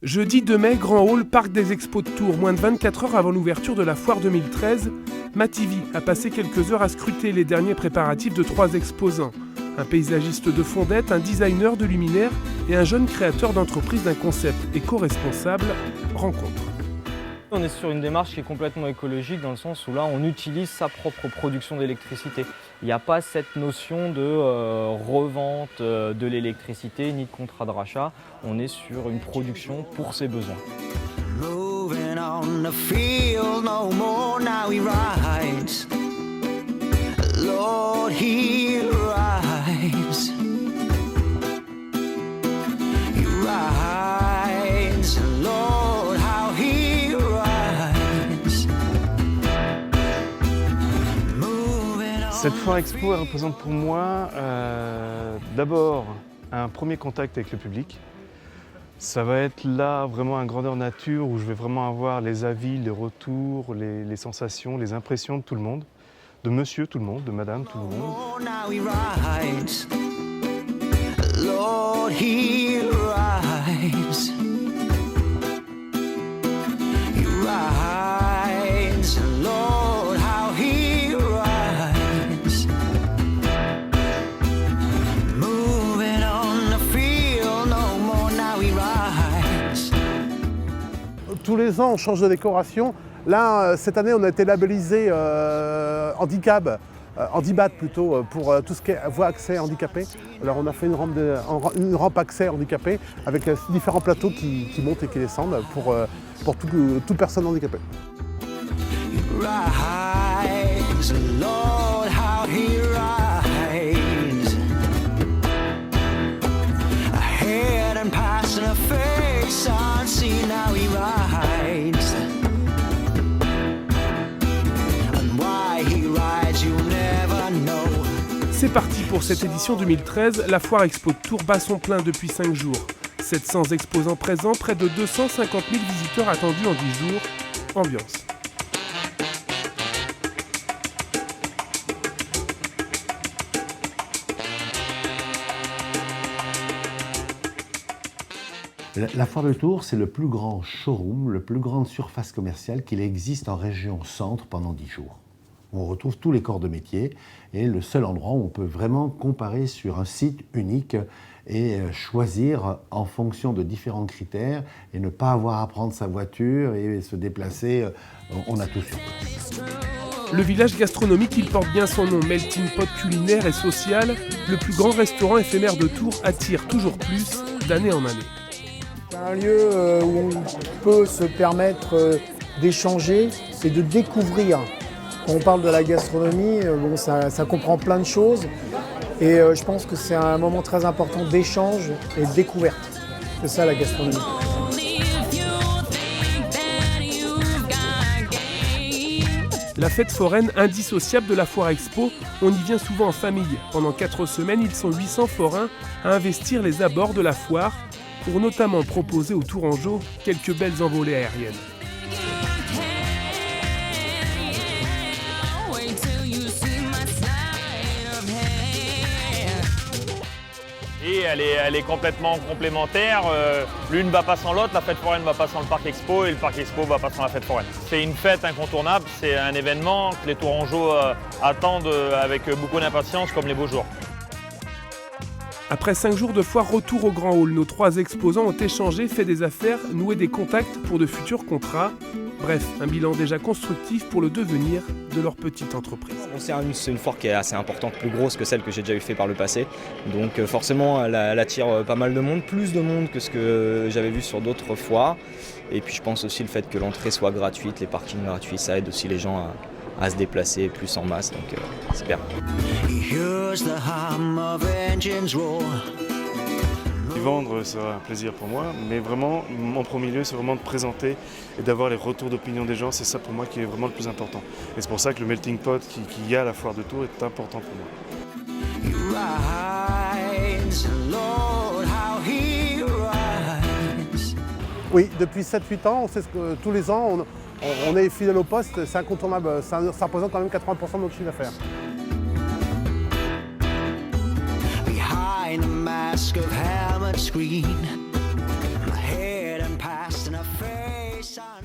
Jeudi 2 mai, Grand Hall, Parc des Expos de Tours. Moins de 24 heures avant l'ouverture de la foire 2013, Mativi a passé quelques heures à scruter les derniers préparatifs de 3 exposants. Un paysagiste de fondette, un designer de luminaires et un jeune créateur d'entreprise d'un concept éco-responsable rencontrent. On est sur une démarche qui est complètement écologique dans le sens où là on utilise sa propre production d'électricité. Il n'y a pas cette notion de revente de l'électricité ni de contrat de rachat. On est sur une production pour ses besoins. Moving on the field no more, now he rides. Lord, he rides. He rides, Lord, how he rides. Moving on. Cette foire expo elle représente pour moi d'abord un premier contact avec le public. Ça va être là vraiment un grandeur nature où je vais vraiment avoir les avis, les retours, les sensations, les impressions de tout le monde, de monsieur tout le monde, de madame tout le monde. Now he rides. Lord, he rides. He rides. Lord, how he rides. Moving on the field no more, now he rides. Tous les ans, on change de décoration. Là, cette année, on a été labellisé handicap, handibat plutôt, pour tout ce qui est voie accès handicapé. Alors on a fait une rampe accès handicapé avec différents plateaux qui montent et qui descendent pour toute personne handicapée. Rides, Lord, how he rides. Ahead and past and a face unseen, now he rides. And why he rides, you never know. C'est parti pour cette édition 2013. La foire expo de Tours bat son plein depuis 5 jours. 700 exposants présents, près de 250 000 visiteurs attendus en 10 jours. Ambiance. La foire de Tours, c'est le plus grand showroom, le plus grande surface commerciale qu'il existe en région centre pendant 10 jours. On retrouve tous les corps de métier et le seul endroit où on peut vraiment comparer sur un site unique et choisir en fonction de différents critères et ne pas avoir à prendre sa voiture et se déplacer. On a tout sur place. Le village gastronomique, il porte bien son nom. Melting pot culinaire et social, le plus grand restaurant éphémère de Tours attire toujours plus d'année en année. C'est un lieu où on peut se permettre d'échanger et de découvrir. Quand on parle de la gastronomie, bon, ça comprend plein de choses et je pense que c'est un moment très important d'échange et de découverte. C'est ça la gastronomie. La fête foraine indissociable de la foire expo, on y vient souvent en famille. Pendant 4 semaines, ils sont 800 forains à investir les abords de la foire pour notamment proposer aux Tourangeaux quelques belles envolées aériennes. Et elle est complètement complémentaire. L'une va pas sans l'autre, la fête foraine va pas sans le parc expo et le parc expo va pas sans la fête foraine. C'est une fête incontournable, c'est un événement que les Tourangeaux attendent avec beaucoup d'impatience comme les beaux jours. Après 5 jours de foire, retour au Grand Hall. Nos 3 exposants ont échangé, fait des affaires, noué des contacts pour de futurs contrats. Bref, un bilan déjà constructif pour le devenir de leur petite entreprise. C'est une foire qui est assez importante, plus grosse que celle que j'ai déjà eu fait par le passé. Donc forcément, elle attire pas mal de monde, plus de monde que ce que j'avais vu sur d'autres foires. Et puis je pense aussi le fait que l'entrée soit gratuite, les parkings gratuits, ça aide aussi les gens à se déplacer plus en masse, donc c'est bien. Vendre sera un plaisir pour moi, mais vraiment, mon premier lieu, c'est vraiment de présenter et d'avoir les retours d'opinion des gens. C'est ça pour moi qui est vraiment le plus important. Et c'est pour ça que le melting pot qu'il y a à la foire de Tours est important pour moi. Oui, depuis 7-8 ans, on sait que tous les ans, on est fidèle au poste, c'est incontournable, ça représente quand même 80% de notre chiffre d'affaires. Behind a mask of helmet screen, my head and past. face on